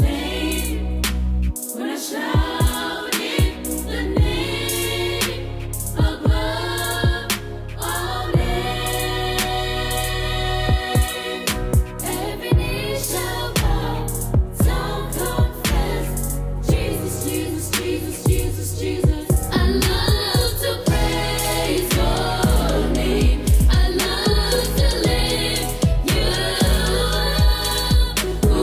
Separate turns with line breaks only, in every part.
same when I shouted the name above all names. Every knee shall bow, tongue confess, Jesus, Jesus, Jesus, Jesus, Jesus. I love to praise your name. I love to lift you up.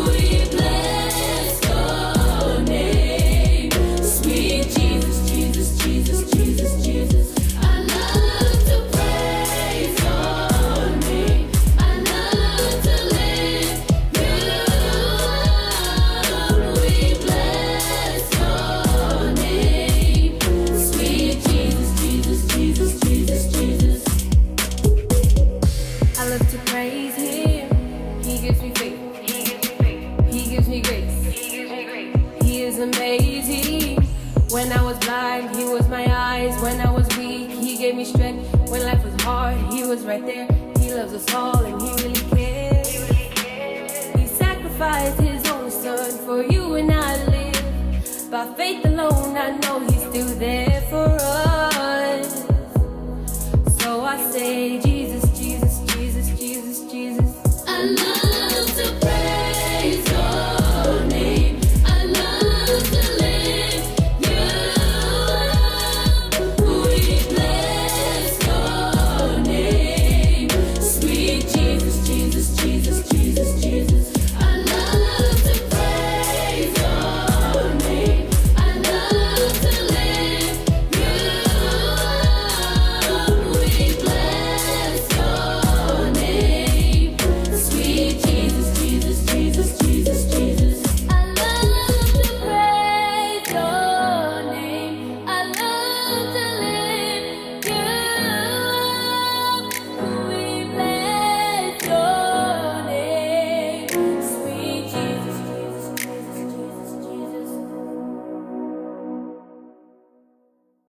We bless your name. Sweet Jesus, Jesus, Jesus, Jesus, Jesus. I love to praise your name. I love to lift you up. We bless your name. Sweet Jesus, Jesus, Jesus, Jesus, Jesus. I love to praise him. He gives me faith. He gives me grace. He is amazing. When I was blind, he was my eyes. When I was weak, he gave me strength. When life was hard, he was right there. He loves us all and he really cares. He sacrificed his only son for you and I live. By faith alone, I know he's still there for us. So I say, Jesus, Jesus, Jesus, Jesus, Jesus. I love